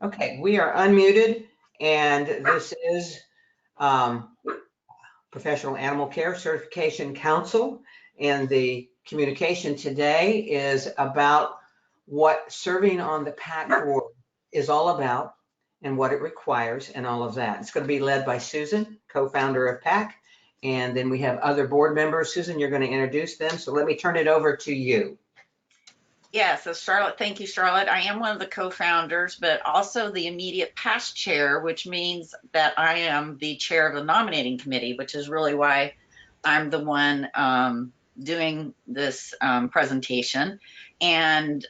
Okay, we are unmuted, and this is Professional Animal Care Certification Council, and the communication today is about what serving on the PAC board is all about and what it requires and all of that. It's going to be led by Susan, co-founder of PAC, and then we have other board members. Susan, you're going to introduce them, so let me turn it over to you. Yeah, so Charlotte, thank you, Charlotte. I am one of the co-founders, but also the immediate past chair, which means that I am the chair of the nominating committee, which is really why I'm the one doing this presentation. And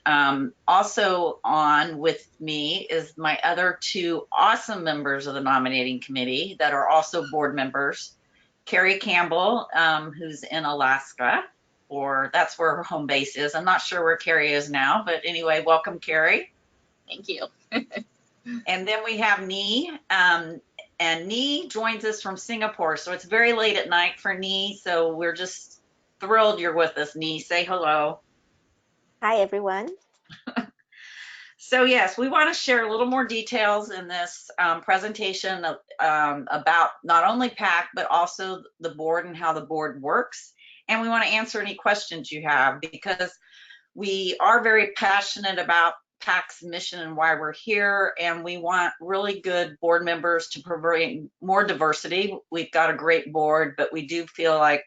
also on with me is my other two awesome members of the nominating committee that are also board members. Carrie Campbell, who's in Alaska, or that's where her home base is. I'm not sure where Carrie is now, but anyway, welcome, Carrie. Thank you. And then we have Nee, and Nee joins us from Singapore. So it's very late at night for Nee. So we're just thrilled you're with us, Nee. Say hello. Hi, everyone. So yes, we want to share a little more details in this presentation about not only PAC, but also the board and how the board works. And we want to answer any questions you have, because we are very passionate about PAC's mission and why we're here, and we want really good board members to provide more diversity. We've got a great board, but we do feel like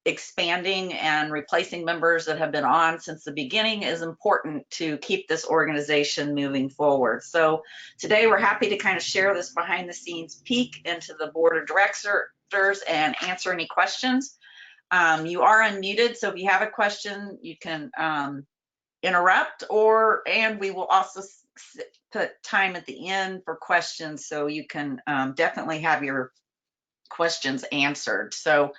expanding and replacing members that have been on since the beginning is important to keep this organization moving forward. So today we're happy to kind of share this behind the scenes peek into the board of directors and answer any questions. You are unmuted, so if you have a question, you can interrupt, and we will also put time at the end for questions, so you can definitely have your questions answered. So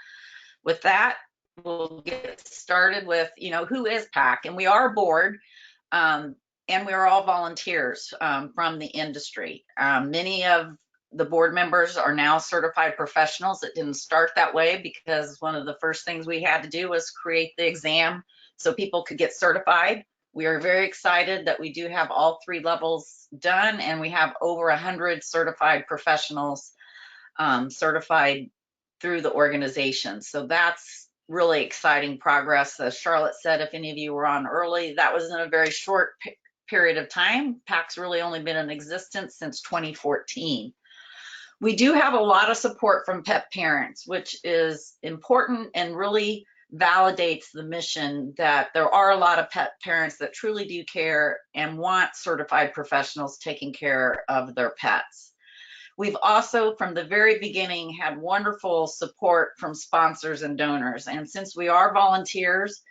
with that, we'll get started with, who is PAC? And we are a board, and we are all volunteers from the industry. Many of the board members are now certified professionals. It didn't start that way because one of the first things we had to do was create the exam so people could get certified. We are very excited that we do have all 3 levels done, and we have over 100 certified professionals certified through the organization. So that's really exciting progress. As Charlotte said, if any of you were on early, that was in a very short period of time. PAC's really only been in existence since 2014. We do have a lot of support from pet parents, which is important and really validates the mission that there are a lot of pet parents that truly do care and want certified professionals taking care of their pets. We've also, from the very beginning, had wonderful support from sponsors and donors. And since we are volunteers,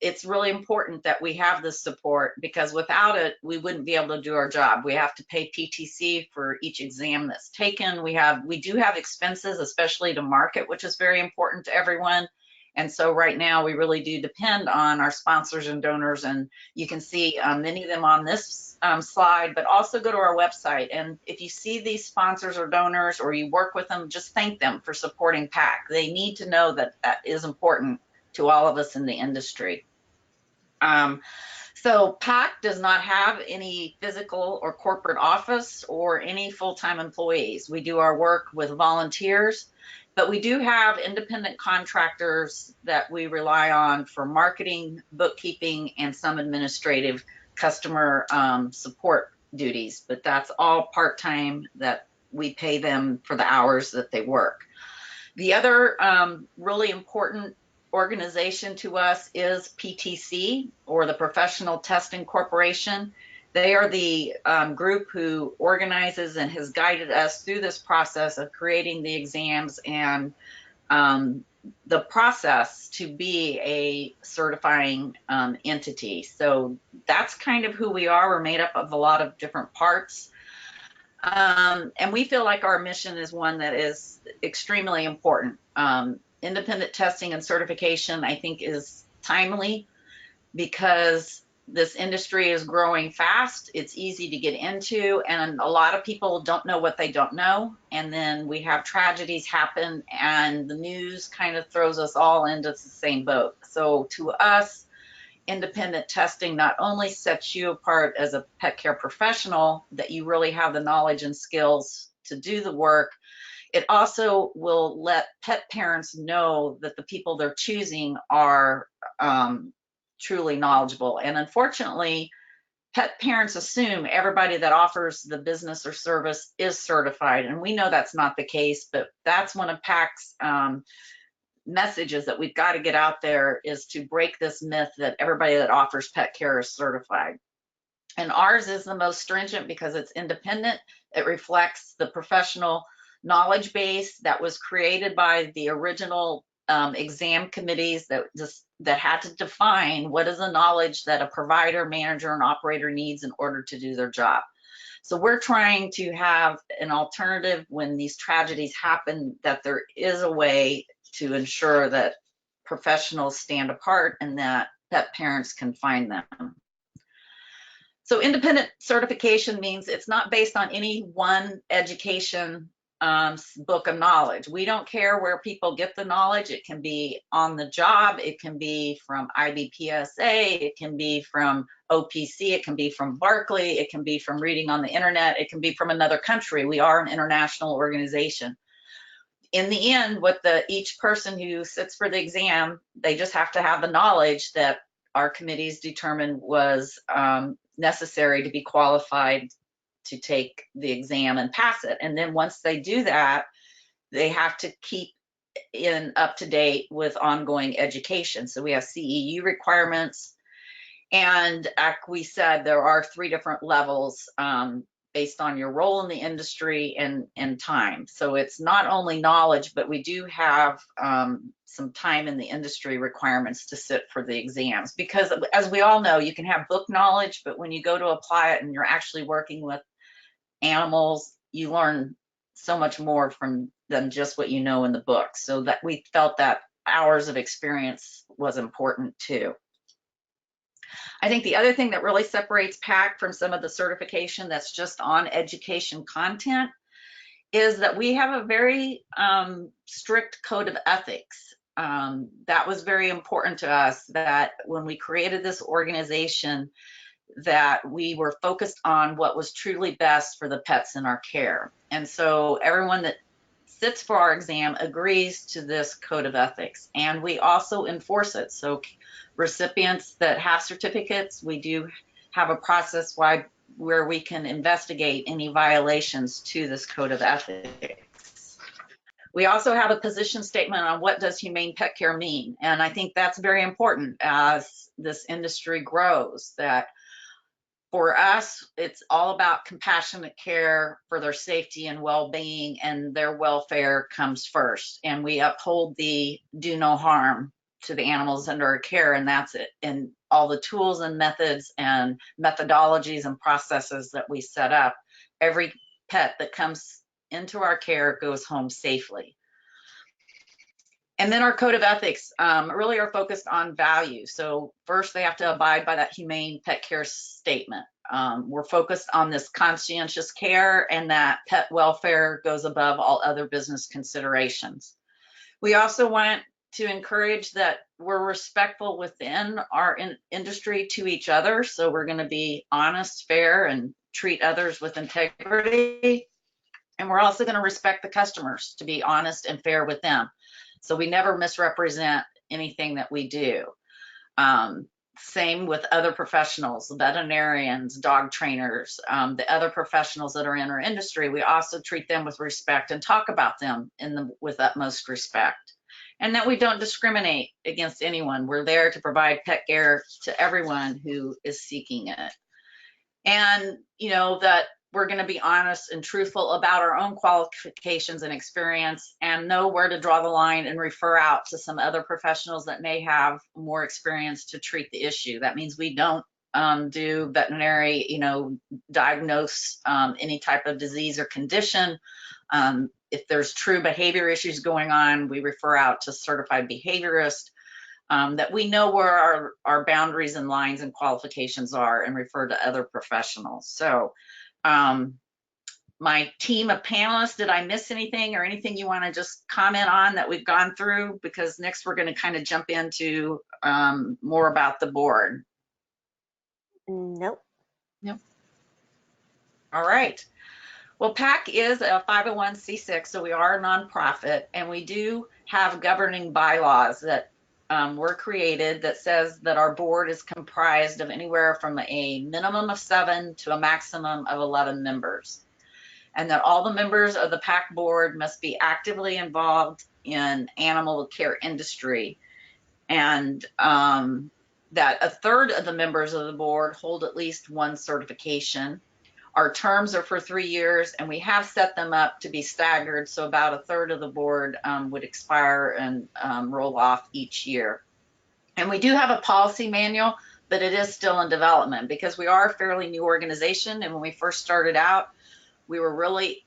it's really important that we have this support, because without it, we wouldn't be able to do our job. We have to pay PTC for each exam that's taken. We do have expenses, especially to market, which is very important to everyone. And so right now we really do depend on our sponsors and donors, and you can see many of them on this slide, but also go to our website. And if you see these sponsors or donors, or you work with them, just thank them for supporting PAC. They need to know that that is important to all of us in the industry. So PAC does not have any physical or corporate office or any full-time employees. We do our work with volunteers, but we do have independent contractors that we rely on for marketing, bookkeeping, and some administrative customer support duties, but that's all part-time that we pay them for the hours that they work. The other really important organization to us is PTC, or the Professional Testing Corporation. They are the group who organizes and has guided us through this process of creating the exams and the process to be a certifying entity. So that's kind of who we are. We're made up of a lot of different parts. And we feel like our mission is one that is extremely important. Independent testing and certification, I think, is timely because this industry is growing fast. It's easy to get into, and a lot of people don't know what they don't know. And then we have tragedies happen, and the news kind of throws us all into the same boat. So to us, independent testing not only sets you apart as a pet care professional, that you really have the knowledge and skills to do the work, it also will let pet parents know that the people they're choosing are truly knowledgeable. And unfortunately, pet parents assume everybody that offers the business or service is certified. And we know that's not the case, but that's one of PAC's messages that we've got to get out there, is to break this myth that everybody that offers pet care is certified. And ours is the most stringent because it's independent. It reflects the professional knowledge base that was created by the original exam committees that had to define what is the knowledge that a provider, manager, and operator needs in order to do their job. So we're trying to have an alternative when these tragedies happen, that there is a way to ensure that professionals stand apart and that pet parents can find them. So independent certification means it's not based on any one education book of knowledge. We don't care where people get the knowledge. It can be on the job. It can be from IBPSA. It can be from OPC. It can be from Barkley. It can be from reading on the internet. It can be from another country. We are an international organization. In the end, each person who sits for the exam, they just have to have the knowledge that our committees determined was necessary to be qualified to take the exam and pass it. And then once they do that, they have to keep up to date with ongoing education. So we have CEU requirements. And like we said, there are 3 different levels based on your role in the industry and time. So it's not only knowledge, but we do have some time in the industry requirements to sit for the exams. Because as we all know, you can have book knowledge, but when you go to apply it and you're actually working with animals, you learn so much more than just what you know in the book. So that we felt that hours of experience was important too. I think the other thing that really separates PAC from some of the certification that's just on education content is that we have a very strict code of ethics. That was very important to us, that when we created this organization, that we were focused on what was truly best for the pets in our care. And so everyone that sits for our exam agrees to this code of ethics, and we also enforce it. So recipients that have certificates, we do have a process where we can investigate any violations to this code of ethics. We also have a position statement on what does humane pet care mean. And I think that's very important as this industry grows, that for us, it's all about compassionate care for their safety and well-being, and their welfare comes first. And we uphold the do no harm to the animals under our care, and that's it. And all the tools and methods and methodologies and processes that we set up, every pet that comes into our care goes home safely. And then our code of ethics really are focused on value. So first, they have to abide by that humane pet care statement. We're focused on this conscientious care, and that pet welfare goes above all other business considerations. We also want to encourage that we're respectful within our industry to each other. So we're going to be honest, fair, and treat others with integrity. And we're also going to respect the customers, to be honest and fair with them. So we never misrepresent anything that we do. Same with other professionals, veterinarians, dog trainers, the other professionals that are in our industry. We also treat them with respect and talk about them with utmost respect. And that we don't discriminate against anyone. We're there to provide pet care to everyone who is seeking it. And, that we're going to be honest and truthful about our own qualifications and experience, and know where to draw the line and refer out to some other professionals that may have more experience to treat the issue. That means we don't do veterinary, diagnose any type of disease or condition. If there's true behavior issues going on, we refer out to certified behaviorist, that we know where our boundaries and lines and qualifications are, and refer to other professionals. So my team of panelists, did I miss anything or anything you want to just comment on that we've gone through? Because next we're going to kind of jump into more about the board. Nope. Yep. All right. Well, PAC is a 501c6, so we are a nonprofit, and we do have governing bylaws that were created that says that our board is comprised of anywhere from a minimum of 7 to a maximum of 11 members, and that all the members of the PAC board must be actively involved in animal care industry, and that a third of the members of the board hold at least one certification. Our terms are for 3 years, and we have set them up to be staggered, so about a third of the board would expire and roll off each year. And we do have a policy manual, but it is still in development because we are a fairly new organization, and when we first started out, we were really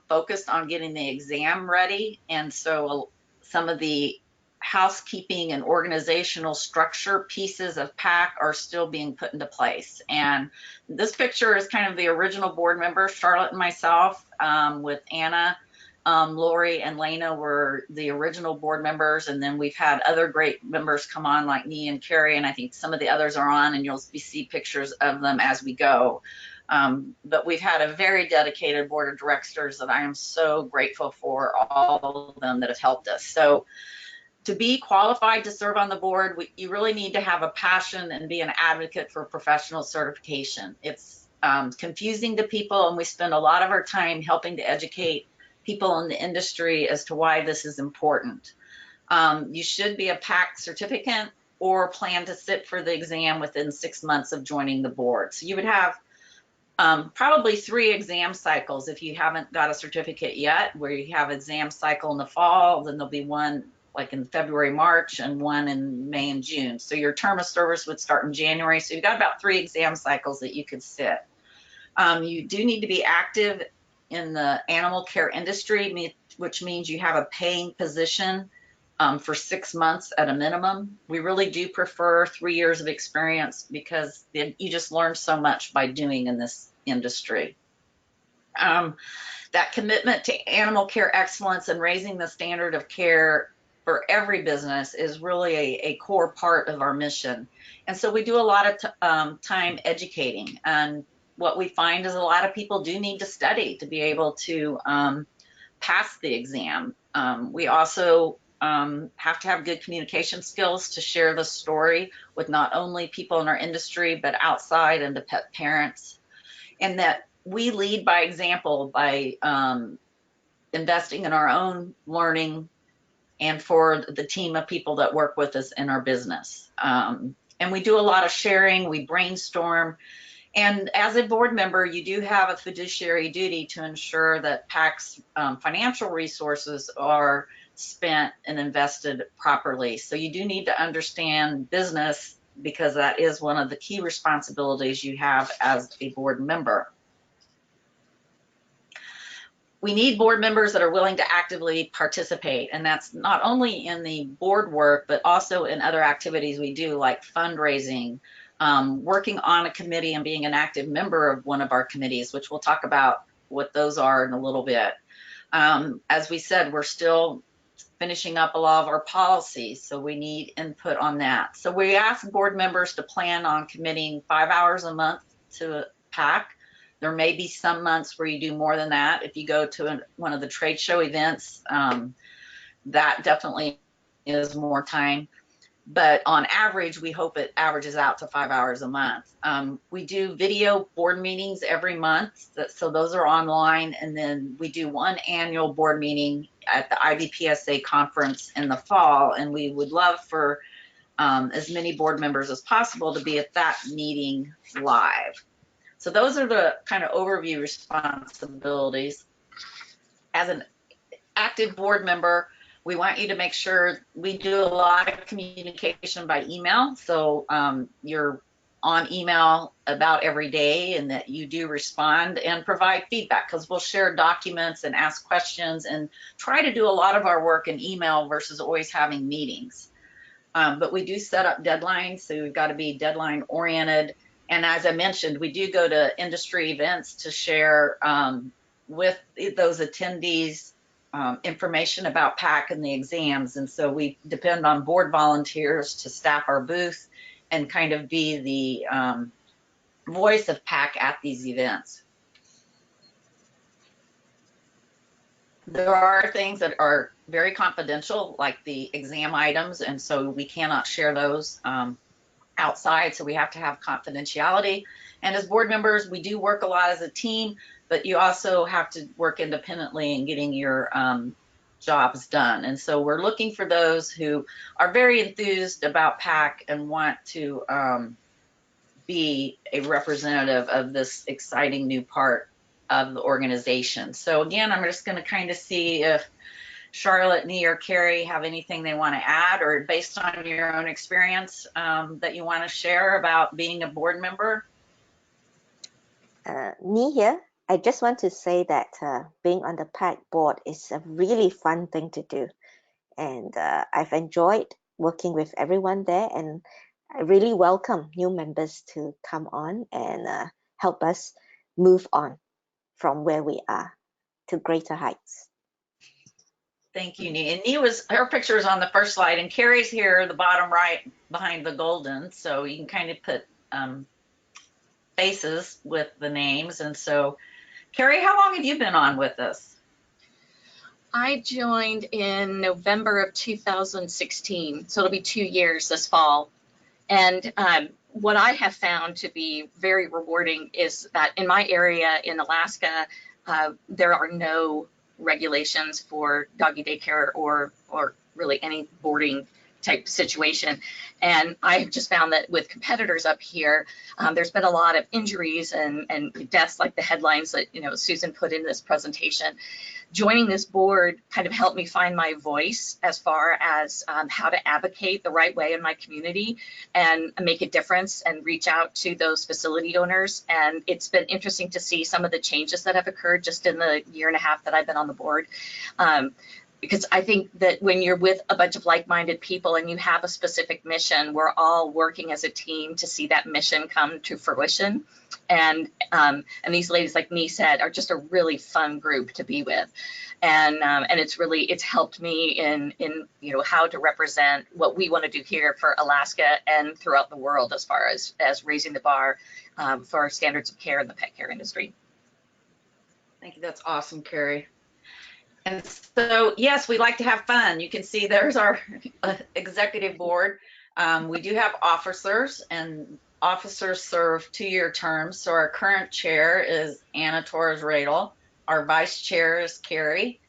focused on getting the exam ready, and so some of the housekeeping and organizational structure pieces of PAC are still being put into place. And this picture is kind of the original board members, Charlotte and myself, with Anna, Lori and Lena were the original board members. And then we've had other great members come on like me and Carrie, and I think some of the others are on, and you'll see pictures of them as we go. But we've had a very dedicated board of directors that I am so grateful for, all of them that have helped us. So to be qualified to serve on the board, you really need to have a passion and be an advocate for professional certification. It's confusing to people, and we spend a lot of our time helping to educate people in the industry as to why this is important. You should be a PAC certificate or plan to sit for the exam within 6 months of joining the board. So you would have probably 3 exam cycles if you haven't got a certificate yet, where you have exam cycle in the fall, then there'll be one like in February, March, and one in May and June. So your term of service would start in January. So you've got about 3 exam cycles that you could sit. You do need to be active in the animal care industry, which means you have a paying position for 6 months at a minimum. We really do prefer 3 years of experience because you just learn so much by doing in this industry. That commitment to animal care excellence and raising the standard of care for every business is really a core part of our mission. And so we do a lot of time educating. And what we find is a lot of people do need to study to be able to pass the exam. We also have to have good communication skills to share the story with not only people in our industry, but outside and to pet parents. And that we lead by example by investing in our own learning and for the team of people that work with us in our business. And we do a lot of sharing, we brainstorm. And as a board member, you do have a fiduciary duty to ensure that PAC's financial resources are spent and invested properly. So you do need to understand business because that is one of the key responsibilities you have as a board member. We need board members that are willing to actively participate, and that's not only in the board work, but also in other activities we do like fundraising, working on a committee and being an active member of one of our committees, which we'll talk about what those are in a little bit. As we said, we're still finishing up a lot of our policies, so we need input on that. So we ask board members to plan on committing 5 hours a month to PAC. There may be some months where you do more than that. If you go to one of the trade show events, that definitely is more time. But on average, we hope it averages out to 5 hours a month. We do video board meetings every month, so those are online. And then we do one annual board meeting at the IBPSA conference in the fall. And we would love for as many board members as possible to be at that meeting live. So those are the kind of overview responsibilities. As an active board member, we want you to make sure we do a lot of communication by email. So you're on email about every day and that you do respond and provide feedback, because we'll share documents and ask questions and try to do a lot of our work in email versus always having meetings. But we do set up deadlines, so we've got to be deadline oriented. And as I mentioned, we do go to industry events to share with those attendees information about PAC and the exams. And so we depend on board volunteers to staff our booth and kind of be the voice of PAC at these events. There are things that are very confidential, like the exam items, and so we cannot share those outside, so we have to have confidentiality. And as board members, we do work a lot as a team, but you also have to work independently in getting your jobs done. And so we're looking for those who are very enthused about PAC and want to be a representative of this exciting new part of the organization. So again, I'm just going to kind of see if Charlotte, Nee, or Carrie have anything they want to add, or based on your own experience that you want to share about being a board member. Nee here. I just want to say that being on the PAC board is a really fun thing to do. And I've enjoyed working with everyone there, and I really welcome new members to come on and help us move on from where we are to greater heights. Thank you, Nee. And Nee her picture is on the first slide, and Carrie's here, the bottom right behind the golden. So you can kind of put faces with the names. And so, Carrie, how long have you been on with us? I joined in November of 2016, so it'll be 2 years this fall. And what I have found to be very rewarding is that in my area in Alaska, there are no regulations for doggy daycare or really any boarding type situation. And I have just found that with competitors up here, there's been a lot of injuries and deaths, like the headlines that Susan put in this presentation. Joining this board kind of helped me find my voice as far as how to advocate the right way in my community and make a difference and reach out to those facility owners. And it's been interesting to see some of the changes that have occurred just in the year and a half that I've been on the board. Because I think that when you're with a bunch of like-minded people and you have a specific mission, we're all working as a team to see that mission come to fruition. And these ladies, like Nee said, are just a really fun group to be with. And it's helped me in how to represent what we want to do here for Alaska and throughout the world as far as raising the bar for our standards of care in the pet care industry. Thank you. That's awesome, Carrie. And so, yes, we like to have fun. You can see there's our executive board. We do have officers, and officers serve 2-year terms. So our current chair is Anna Torres-Radel. Our vice chair is Carrie.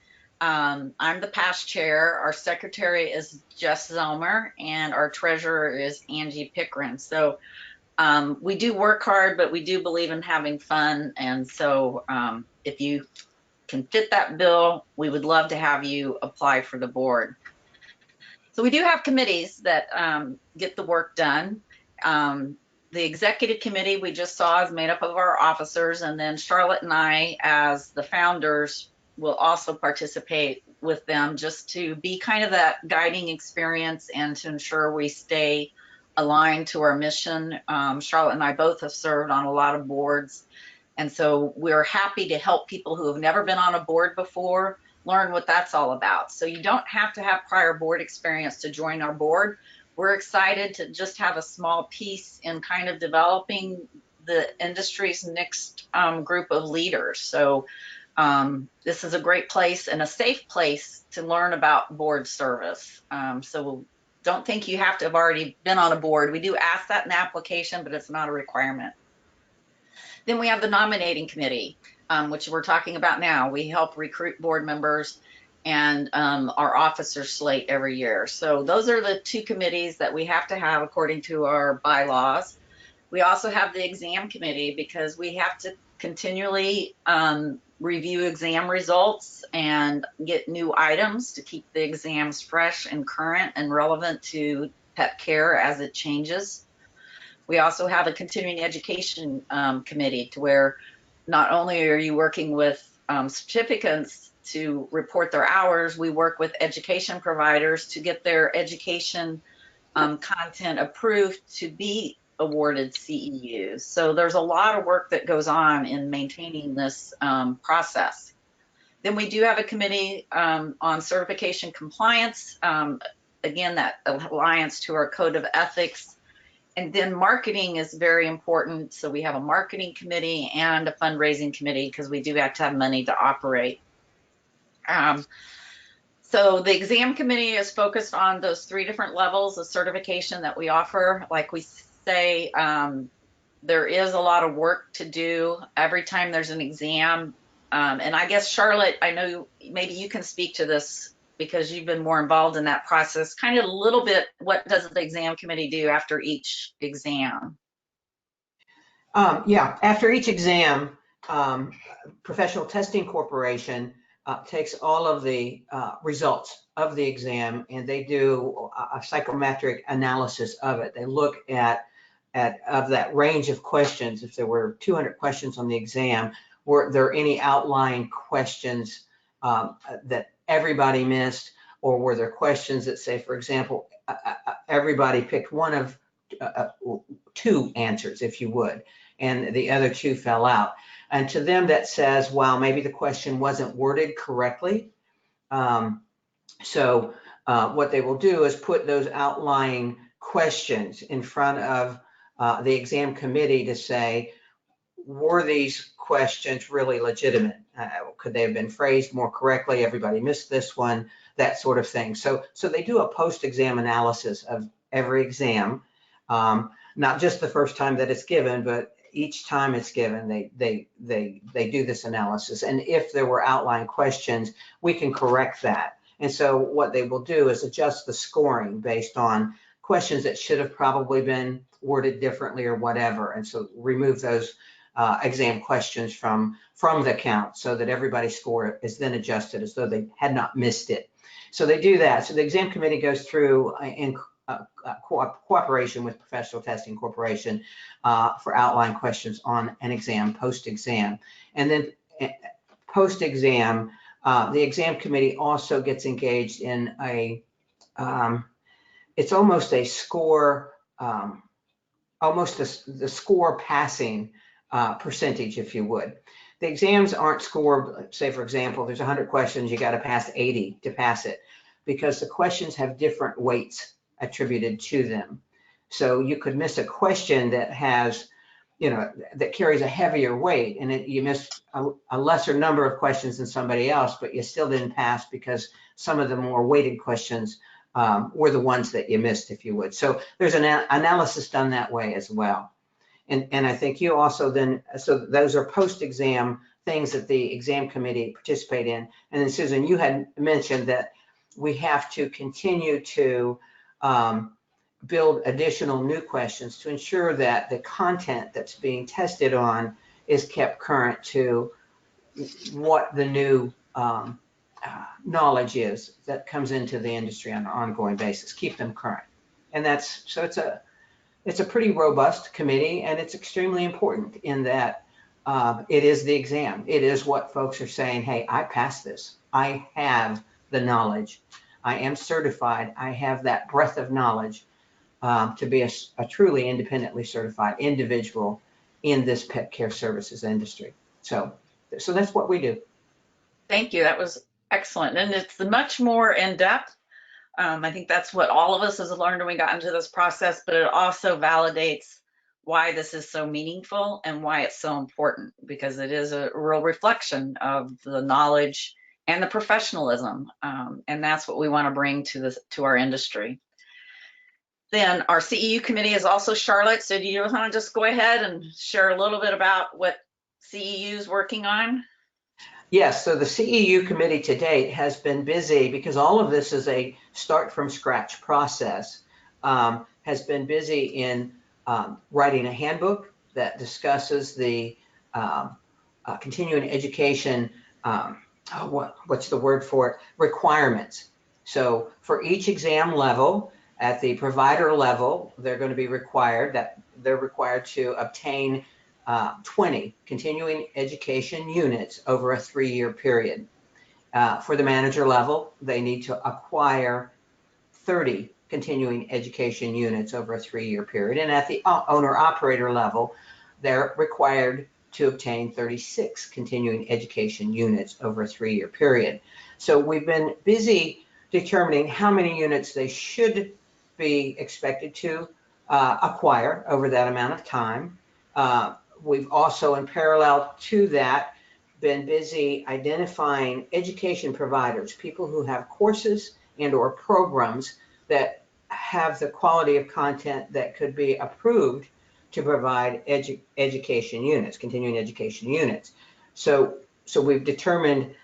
I'm the past chair. Our secretary is Jess Zelmer, and our treasurer is Angie Pickren. So we do work hard, but we do believe in having fun. And so if you can fit that bill, we would love to have you apply for the board. So we do have committees that get the work done. The executive committee we just saw is made up of our officers, and then Charlotte and I, as the founders, will also participate with them just to be kind of that guiding experience and to ensure we stay aligned to our mission. Charlotte and I both have served on a lot of boards, and so we're happy to help people who have never been on a board before learn what that's all about. So you don't have to have prior board experience to join our board. We're excited to just have a small piece in kind of developing the industry's next group of leaders. So this is a great place and a safe place to learn about board service. So don't think you have to have already been on a board. We do ask that in the application, but it's not a requirement. Then we have the nominating committee, which we're talking about now. We help recruit board members and our officers slate every year. So those are the 2 committees that we have to have according to our bylaws. We also have the exam committee because we have to continually review exam results and get new items to keep the exams fresh and current and relevant to pet care as it changes. We also have a continuing education committee to where not only are you working with certificates to report their hours, we work with education providers to get their education content approved to be awarded CEUs. So there's a lot of work that goes on in maintaining this process. Then we do have a committee on certification compliance. Again, that alliance to our code of ethics. And then marketing is very important. So we have a marketing committee and a fundraising committee because we do have to have money to operate. So the exam committee is focused on those 3 different levels of certification that we offer. Like we say, there is a lot of work to do every time there's an exam. And I guess, Charlotte, I know maybe you can speak to this because you've been more involved in that process. Kind of a little bit, what does the exam committee do after each exam? Yeah, after each exam, Professional Testing Corporation takes all of the results of the exam and they do a psychometric analysis of it. They look at of that range of questions. If there were 200 questions on the exam, were there any outlying questions that everybody missed, or were there questions that say, for example, everybody picked one of 2 answers, if you would, and the other 2 fell out. And to them, that says, wow, maybe the question wasn't worded correctly. So what they will do is put those outlying questions in front of the exam committee to say, were these questions really legitimate? Could they have been phrased more correctly? Everybody missed this one, that sort of thing. So they do a post-exam analysis of every exam, not just the first time that it's given, but each time it's given, they do this analysis. And if there were outlying questions, we can correct that. And so what they will do is adjust the scoring based on questions that should have probably been worded differently or whatever. And so remove those exam questions from the count so that everybody's score is then adjusted as though they had not missed it. So they do that. So the exam committee goes through in cooperation with Professional Testing Corporation for outline questions on an exam, post-exam. And then post-exam, the exam committee also gets engaged in it's almost a score, the score passing percentage, if you would. The exams aren't scored, say, for example, there's 100 questions, you got to pass 80 to pass it, because the questions have different weights attributed to them. So you could miss a question that has, that carries a heavier weight, and you missed a lesser number of questions than somebody else, but you still didn't pass because some of the more weighted questions were the ones that you missed, if you would. So there's an analysis done that way as well. And I think you also then, so those are post-exam things that the exam committee participate in. And then Susan, you had mentioned that we have to continue to build additional new questions to ensure that the content that's being tested on is kept current to what the new knowledge is that comes into the industry on an ongoing basis, keep them current. And it's a pretty robust committee, and it's extremely important in that it is the exam. It is what folks are saying, hey, I passed this. I have the knowledge. I am certified. I have that breadth of knowledge to be a truly independently certified individual in this pet care services industry. So that's what we do. Thank you. That was excellent. And it's much more in-depth. I think that's what all of us has learned when we got into this process, but it also validates why this is so meaningful and why it's so important, because it is a real reflection of the knowledge and the professionalism. And that's what we want to bring to our industry. Then our CEU committee is also Charlotte. So do you want to just go ahead and share a little bit about what CEU is working on? Yes, so the CEU committee to date has been busy, because all of this is a start from scratch process, has been busy in writing a handbook that discusses the continuing education, what's the word for it, requirements. So for each exam level, at the provider level, they're going to be required to obtain 20 continuing education units over a 3-year period. For the manager level, they need to acquire 30 continuing education units over a 3-year period. And at the owner-operator level, they're required to obtain 36 continuing education units over a 3-year period. So we've been busy determining how many units they should be expected to acquire over that amount of time. We've also, in parallel to that, been busy identifying education providers, people who have courses and or programs that have the quality of content that could be approved to provide education units, continuing education units. So we've determined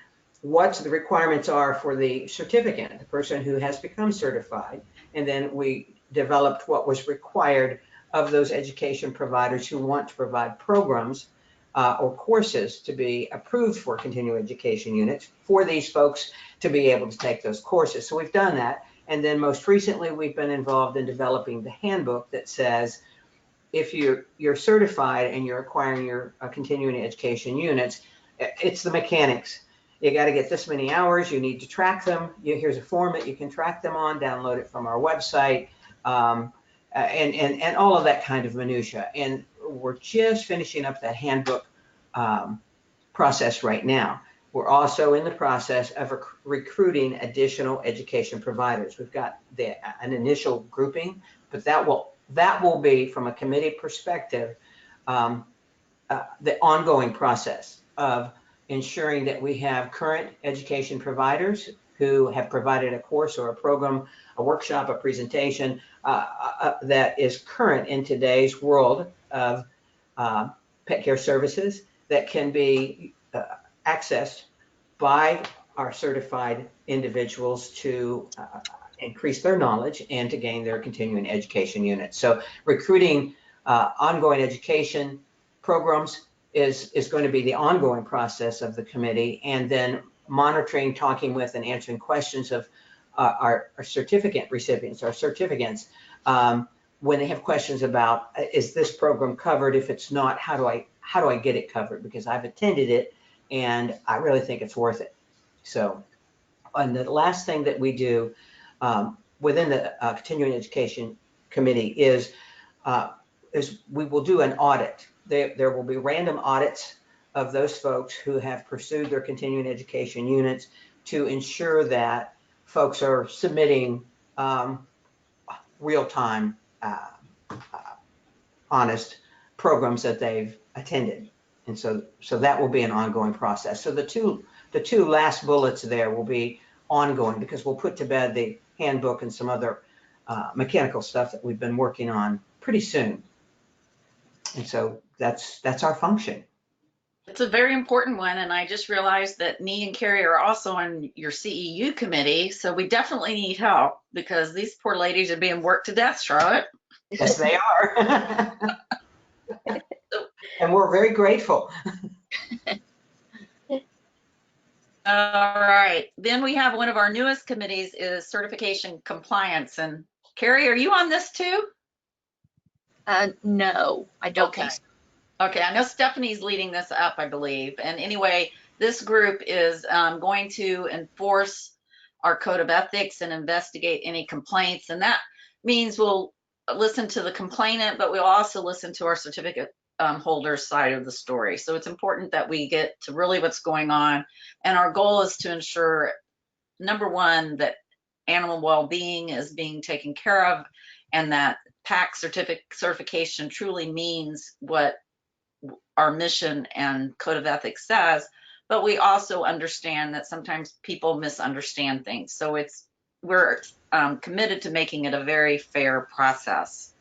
what the requirements are for the certificant, the person who has become certified, and then we developed what was required of those education providers who want to provide programs or courses to be approved for continuing education units for these folks to be able to take those courses. So we've done that. And then most recently, we've been involved in developing the handbook that says, if you're certified and you're acquiring your continuing education units, it's the mechanics. You got to get this many hours. You need to track them. Here's a form that you can track them on, download it from our website, and all of that kind of minutia. And we're just finishing up that handbook process right now. We're also in the process of recruiting additional education providers. We've got an initial grouping, but that will be, from a committee perspective, the ongoing process of ensuring that we have current education providers who have provided a course or a program, a workshop, a presentation that is current in today's world of pet care services that can be accessed by our certified individuals to increase their knowledge and to gain their continuing education units. So recruiting ongoing education programs is going to be the ongoing process of the committee, and then monitoring, talking with, and answering questions of our certificate recipients, our certificants, when they have questions about, is this program covered? If it's not, how do I get it covered? Because I've attended it and I really think it's worth it. So, and the last thing that we do within the continuing education committee is we will do an audit. There will be random audits of those folks who have pursued their continuing education units to ensure that folks are submitting real-time, honest programs that they've attended. And so that will be an ongoing process. So the two last bullets there will be ongoing, because we'll put to bed the handbook and some other mechanical stuff that we've been working on pretty soon. And so that's our function. It's a very important one, and I just realized that me and Carrie are also on your CEU committee, so we definitely need help, because these poor ladies are being worked to death, Charlotte. Yes, they are. And we're very grateful. All right, then we have one of our newest committees is certification compliance, and Carrie, are you on this too? No, I don't think so. Okay, I know Stephanie's leading this up, I believe. And anyway, this group is going to enforce our code of ethics and investigate any complaints. And that means we'll listen to the complainant, but we'll also listen to our certificate holders side of the story. So it's important that we get to really what's going on. And our goal is to ensure, number one, that animal well-being is being taken care of, and that PACCC certification truly means what our mission and code of ethics says, but we also understand that sometimes people misunderstand things. So we're committed to making it a very fair process.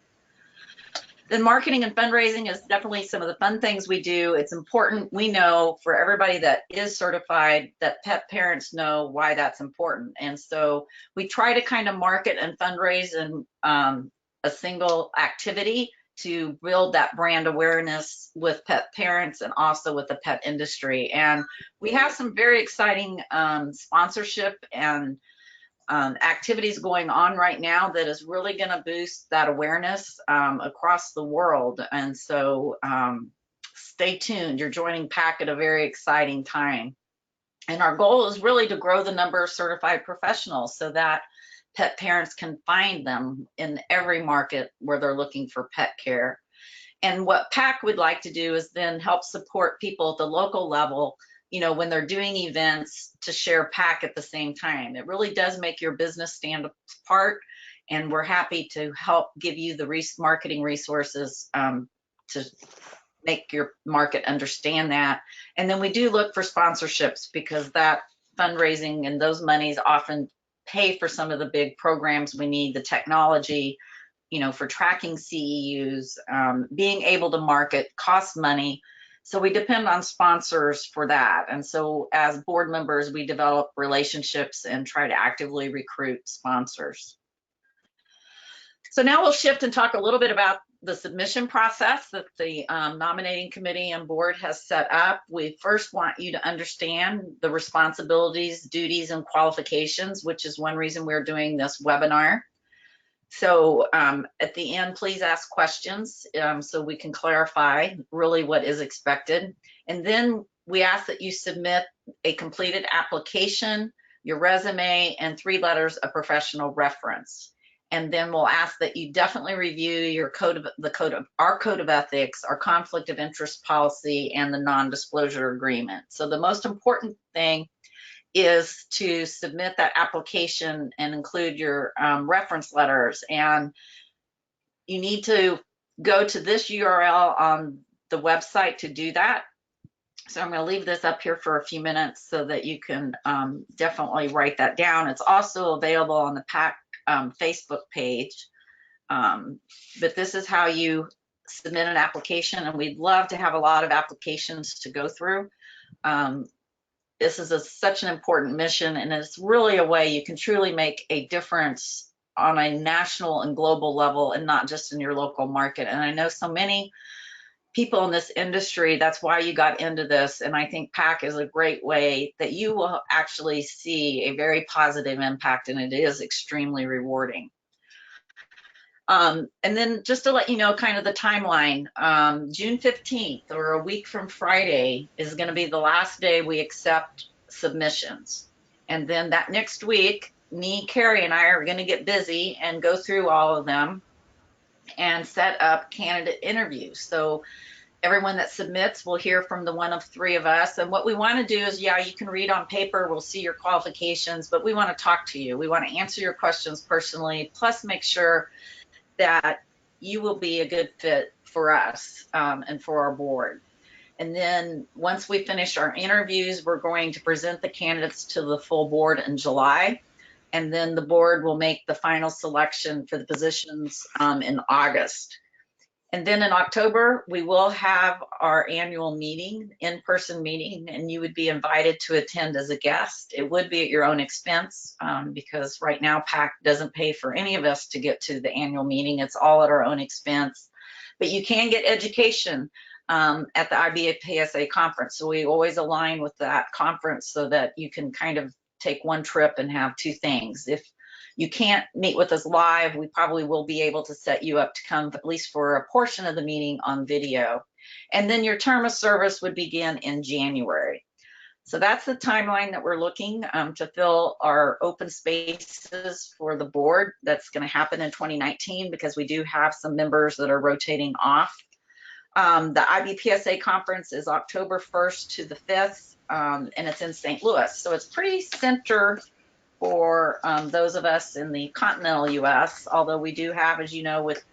Then marketing and fundraising is definitely some of the fun things we do. It's important, we know, for everybody that is certified, that pet parents know why that's important. And so we try to kind of market and fundraise in a single activity to build that brand awareness with pet parents and also with the pet industry. And we have some very exciting sponsorship and activities going on right now that is really going to boost that awareness across the world. And so stay tuned. You're joining PAC at a very exciting time. And our goal is really to grow the number of certified professionals so that pet parents can find them in every market where they're looking for pet care. And what PAC would like to do is then help support people at the local level, you know, when they're doing events, to share PAC at the same time. It really does make your business stand apart, and we're happy to help give you the marketing resources to make your market understand that. And then we do look for sponsorships, because that fundraising and those monies often pay for some of the big programs we need, the technology, you know, for tracking CEUs, being able to market costs money. So we depend on sponsors for that. And so as board members, we develop relationships and try to actively recruit sponsors. So now we'll shift and talk a little bit about the submission process that the nominating committee and board has set up. We first want you to understand the responsibilities, duties, and qualifications, which is one reason we're doing this webinar. So at the end, please ask questions so we can clarify really what is expected. And then we ask that you submit a completed application, your resume, and 3 letters of professional reference. And then we'll ask that you definitely review your our code of ethics, our conflict of interest policy, and the non-disclosure agreement. So the most important thing is to submit that application and include your reference letters. And you need to go to this URL on the website to do that. So I'm going to leave this up here for a few minutes so that you can definitely write that down. It's also available on the PAC Facebook page. But this is how you submit an application, and we'd love to have a lot of applications to go through. This is such an important mission, and it's really a way you can truly make a difference on a national and global level, and not just in your local market. And I know so many people in this industry, that's why you got into this. And I think PAC is a great way that you will actually see a very positive impact, and it is extremely rewarding. And then just to let you know kind of the timeline, June 15th, or a week from Friday, is going to be the last day we accept submissions. And then that next week, me, Carrie, and I are going to get busy and go through all of them and set up candidate interviews. So everyone that submits will hear from the one of 3 of us. And what we want to do is, yeah, you can read on paper, we'll see your qualifications, but we want to talk to you. We want to answer your questions personally, plus make sure that you will be a good fit for us and for our board. And then once we finish our interviews, we're going to present the candidates to the full board in July. And then the board will make the final selection for the positions in August. And then in October, we will have our annual meeting, in-person meeting, and you would be invited to attend as a guest. It would be at your own expense because right now PAC doesn't pay for any of us to get to the annual meeting. It's all at our own expense. But you can get education at the IBA-PSA conference. So we always align with that conference so that you can kind of take one trip and have 2 things. If you can't meet with us live, we probably will be able to set you up to come at least for a portion of the meeting on video. And then your term of service would begin in January. So that's the timeline that we're looking to fill our open spaces for the board. That's going to happen in 2019 because we do have some members that are rotating off. The IBPSA conference is October 1st to the 5th, and it's in St. Louis. So it's pretty center for those of us in the continental US, although we do have, as you know, with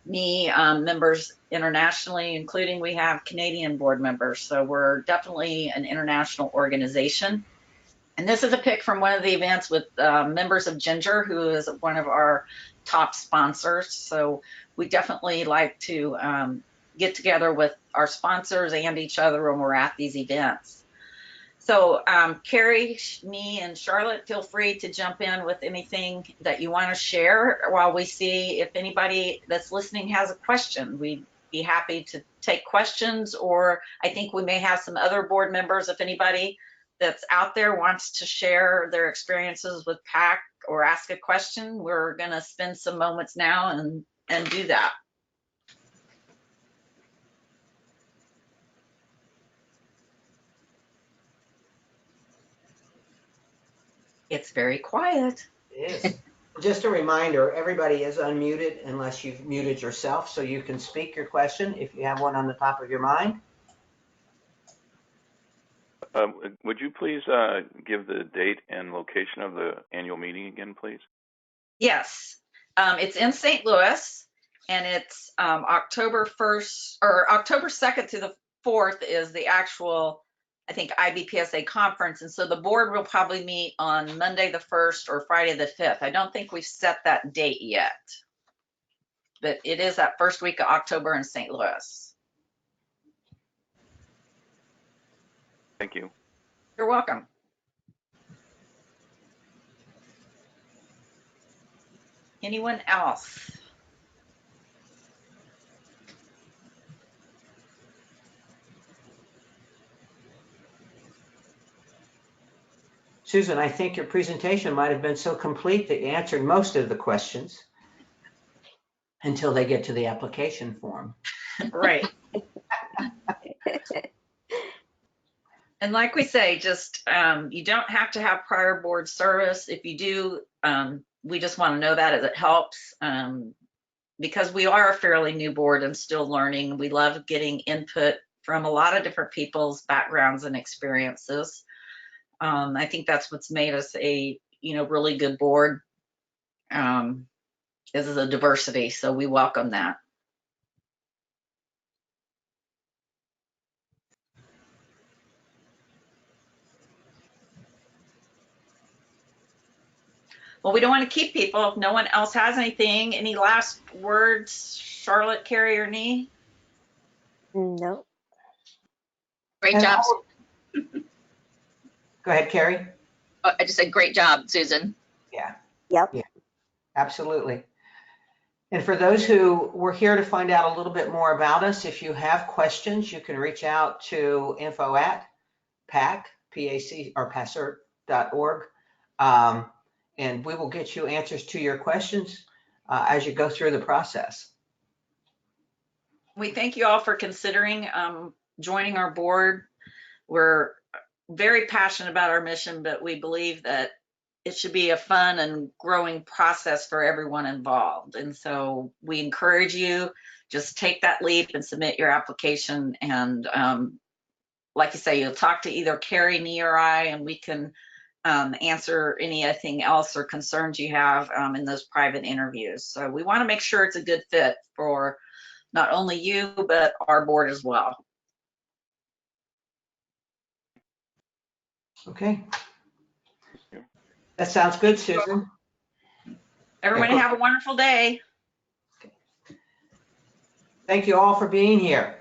me, members internationally, including we have Canadian board members. So we're definitely an international organization. And this is a pic from one of the events with members of Ginger, who is one of our top sponsors. So we definitely like to get together with our sponsors and each other when we're at these events. So Carrie, me, and Charlotte, feel free to jump in with anything that you want to share while we see if anybody that's listening has a question. We'd be happy to take questions, or I think we may have some other board members. If anybody that's out there wants to share their experiences with PAC or ask a question, we're going to spend some moments now and do that. It's very quiet. It is. Just a reminder, everybody is unmuted unless you've muted yourself, so you can speak your question if you have one on the top of your mind. Would you please give the date and location of the annual meeting again, please? Yes, it's in St. Louis, and it's October 1st or October 2nd through the 4th is the actual, I think, IBPSA conference. And so the board will probably meet on Monday the 1st or Friday the 5th. I don't think we've set that date yet, but it is that first week of October in St. Louis. Thank you. You're welcome. Anyone else? Susan, I think your presentation might have been so complete that you answered most of the questions until they get to the application form. Right. And like we say, just you don't have to have prior board service. If you do, we just want to know that as it helps, because we are a fairly new board and still learning. We love getting input from a lot of different people's backgrounds and experiences. I think that's what's made us a really good board, is the diversity. So we welcome that. Well, we don't want to keep people. If no one else has anything, any last words, Charlotte, Carrie, or Nee? No. Great job. Go ahead, Carrie. I just said great job, Susan. Yeah. Yep. Yeah. Absolutely. And for those who were here to find out a little bit more about us, if you have questions, you can reach out to info@PACC.org. And we will get you answers to your questions as you go through the process. We thank you all for considering joining our board. We're very passionate about our mission, but we believe that it should be a fun and growing process for everyone involved. And so we encourage you, just take that leap and submit your application. And like you say, you'll talk to either Carrie, Nee, or I, and we can answer anything else or concerns you have in those private interviews. So we want to make sure it's a good fit for not only you, but our board as well. Okay. That sounds good, Susan. Everybody have a wonderful day. Thank you all for being here.